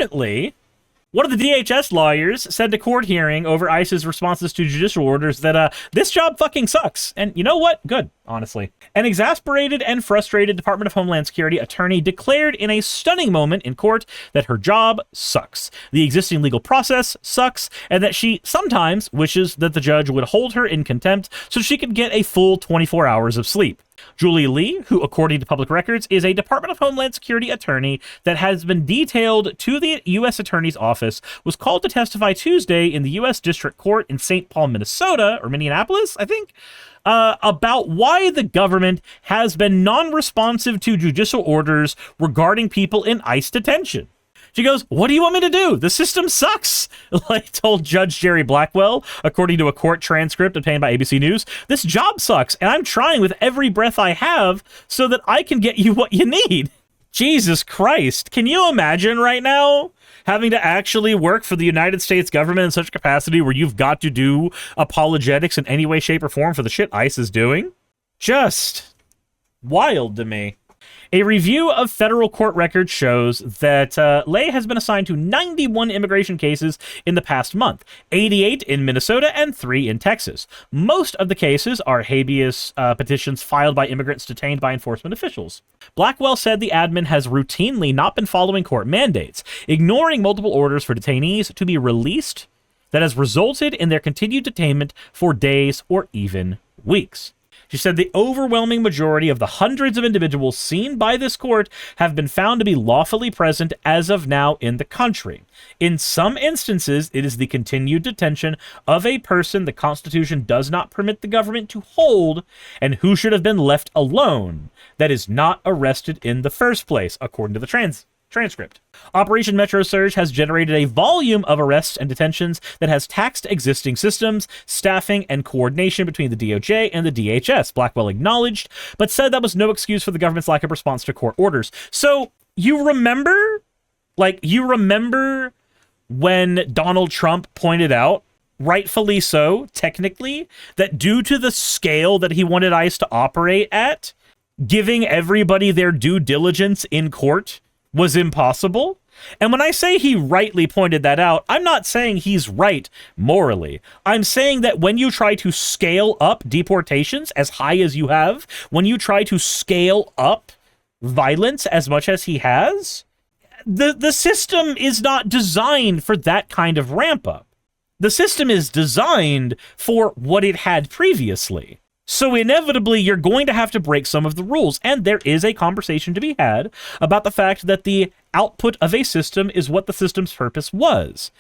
apparently, one of the DHS lawyers said to court hearing over ICE's responses to judicial orders that this job fucking sucks. And you know what? Good, honestly. An exasperated and frustrated Department of Homeland Security attorney declared in a stunning moment in court that her job sucks, the existing legal process sucks, and that she sometimes wishes that the judge would hold her in contempt so she could get a full 24 hours of sleep. Julie Lee, who, according to public records, is a Department of Homeland Security attorney that has been detailed to the U.S. Attorney's Office, was called to testify Tuesday in the U.S. District Court in St. Paul, Minnesota, or Minneapolis, I think, about why the government has been non-responsive to judicial orders regarding people in ICE detention. She goes, "What do you want me to do? The system sucks," like told Judge Jerry Blackwell, according to a court transcript obtained by ABC News. "This job sucks, and I'm trying with every breath I have so that I can get you what you need." Jesus Christ. Can you imagine right now having to actually work for the United States government in such capacity where you've got to do apologetics in any way, shape, or form for the shit ICE is doing? Just wild to me. A review of federal court records shows that Lay has been assigned to 91 immigration cases in the past month, 88 in Minnesota and 3 in Texas. Most of the cases are habeas petitions filed by immigrants detained by enforcement officials. Blackwell said the admin has routinely not been following court mandates, ignoring multiple orders for detainees to be released that has resulted in their continued detainment for days or even weeks. She said the overwhelming majority of the hundreds of individuals seen by this court have been found to be lawfully present as of now in the country. In some instances, it is the continued detention of a person the Constitution does not permit the government to hold and who should have been left alone that is not arrested in the first place, according to the transcript. Operation Metro Surge has generated a volume of arrests and detentions that has taxed existing systems, staffing, and coordination between the DOJ and the DHS, Blackwell acknowledged, but said that was no excuse for the government's lack of response to court orders. So, you remember when Donald Trump pointed out, rightfully so, technically, that due to the scale that he wanted ICE to operate at, giving everybody their due diligence in court was impossible? And when I say he rightly pointed that out, I'm not saying he's right morally. I'm saying that when you try to scale up deportations as high as you have, when you try to scale up violence as much as he has, the system is not designed for that kind of ramp up. The system is designed for what it had previously. So inevitably, you're going to have to break some of the rules, and there is a conversation to be had about the fact that the output of a system is what the system's purpose was.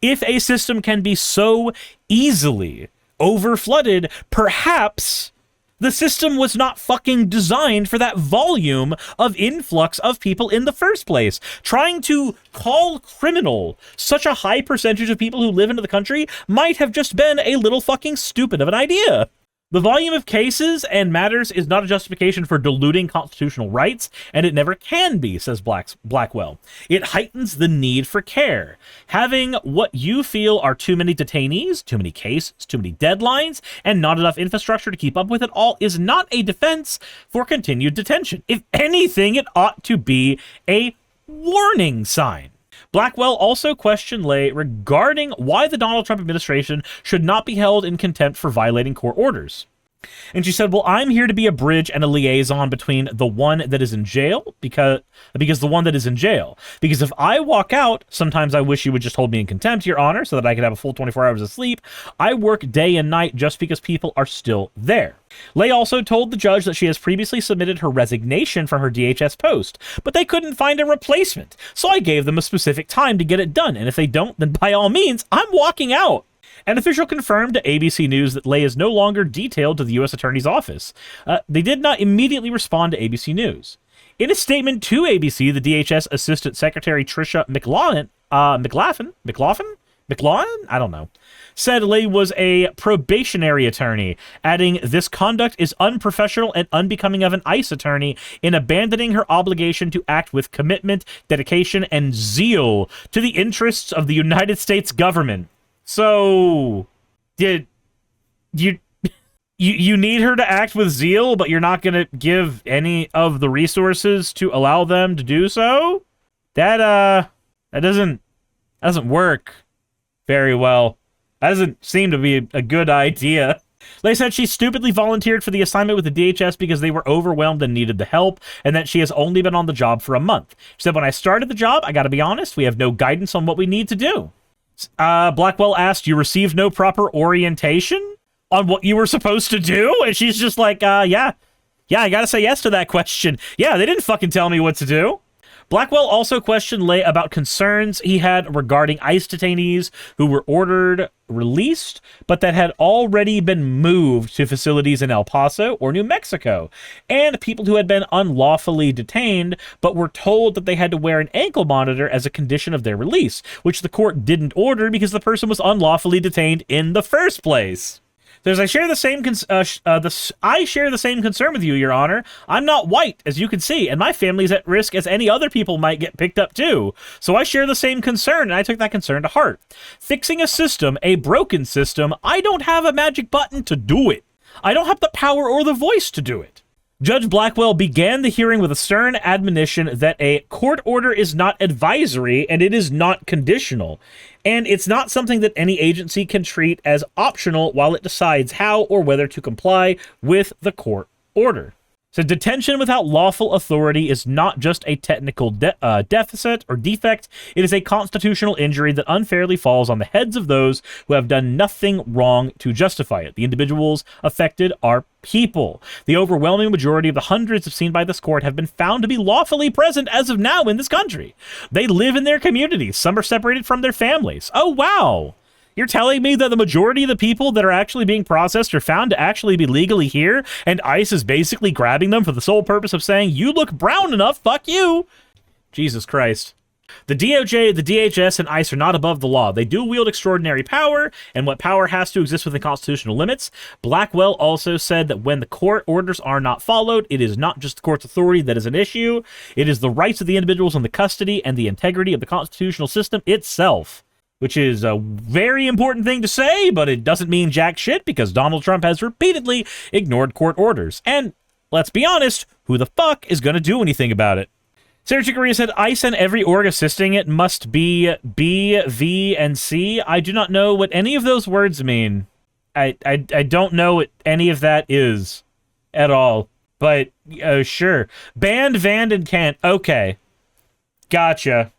If a system can be so easily overflooded, perhaps the system was not fucking designed for that volume of influx of people in the first place. Trying to call criminal such a high percentage of people who live into the country might have just been a little fucking stupid of an idea. The volume of cases and matters is not a justification for diluting constitutional rights, and it never can be, says Blackwell. It heightens the need for care. Having what you feel are too many detainees, too many cases, too many deadlines, and not enough infrastructure to keep up with it all is not a defense for continued detention. If anything, it ought to be a warning sign. Blackwell also questioned Lay regarding why the Donald Trump administration should not be held in contempt for violating court orders. And she said, "Well, I'm here to be a bridge and a liaison between the one that is in jail, because the one that is in jail. Because if I walk out, sometimes I wish you would just hold me in contempt, Your Honor, so that I could have a full 24 hours of sleep. I work day and night just because people are still there." Lay also told the judge that she has previously submitted her resignation from her DHS post, but they couldn't find a replacement. So I gave them a specific time to get it done, and if they don't, then by all means, I'm walking out. An official confirmed to ABC News that Lay is no longer detailed to the U.S. Attorney's Office. They did not immediately respond to ABC News. In a statement to ABC, the DHS Assistant Secretary Tricia McLaughlin, I don't know, said Lay was a probationary attorney, adding, "This conduct is unprofessional and unbecoming of an ICE attorney in abandoning her obligation to act with commitment, dedication, and zeal to the interests of the United States government." So, did you need her to act with zeal, but you're not going to give any of the resources to allow them to do so? That That doesn't work very well. That doesn't seem to be a good idea. They said she stupidly volunteered for the assignment with the DHS because they were overwhelmed and needed the help, and that she has only been on the job for a month. She said, when I started the job, I gotta be honest, we have no guidance on what we need to do. Blackwell asked, you received no proper orientation on what you were supposed to do? And she's just like, yeah, I gotta say yes to that question. Yeah, they didn't fucking tell me what to do. Blackwell also questioned Lay about concerns he had regarding ICE detainees who were ordered released, but that had already been moved to facilities in El Paso or New Mexico, and people who had been unlawfully detained, but were told that they had to wear an ankle monitor as a condition of their release, which the court didn't order because the person was unlawfully detained in the first place. I share the same concern with you, Your Honor. I'm not white, as you can see, and my family's at risk as any other people might get picked up too. So I share the same concern, and I took that concern to heart. Fixing a system, a broken system, I don't have a magic button to do it. I don't have the power or the voice to do it. Judge Blackwell began the hearing with a stern admonition that a court order is not advisory and it is not conditional, and it's not something that any agency can treat as optional while it decides how or whether to comply with the court order. So detention without lawful authority is not just a technical deficit or defect, it is a constitutional injury that unfairly falls on the heads of those who have done nothing wrong to justify it. The individuals affected are people. The overwhelming majority of the hundreds seen by this court have been found to be lawfully present as of now in this country. They live in their communities. Some are separated from their families. Oh, wow. You're telling me that the majority of the people that are actually being processed are found to actually be legally here, and ICE is basically grabbing them for the sole purpose of saying, you look brown enough, fuck you. Jesus Christ. The DOJ, the DHS, and ICE are not above the law. They do wield extraordinary power, and what power has to exist within constitutional limits. Blackwell also said that when the court orders are not followed, it is not just the court's authority that is an issue. It is the rights of the individuals in the custody and the integrity of the constitutional system itself. Which is a very important thing to say, but it doesn't mean jack shit because Donald Trump has repeatedly ignored court orders. And let's be honest, who the fuck is going to do anything about it? Sarah Chicoria said, ICE and every org assisting it must be B, V, and C. I do not know what any of those words mean. I don't know what any of that is at all. But sure. Band, Van, and Kent. Okay. Gotcha.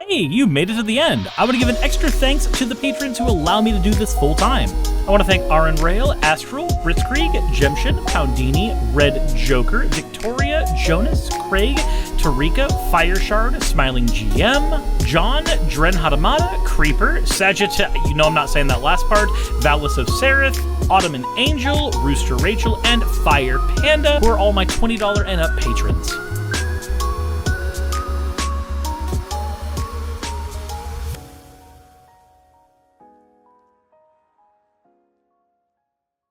Hey, you made it to the end. I want to give an extra thanks to the patrons who allow me to do this full time. I want to thank Aaron Rail, Astral, Britzkrieg, Jemshin, Poundini, Red Joker, Victoria, Jonas, Craig, Tarika, Fireshard, Smiling GM, John, Dren Hadamada, Creeper, Sagitta, you know I'm not saying that last part, Valis of Seraph, Ottoman Angel, Rooster Rachel, and Fire Panda, who are all my $20 and up patrons.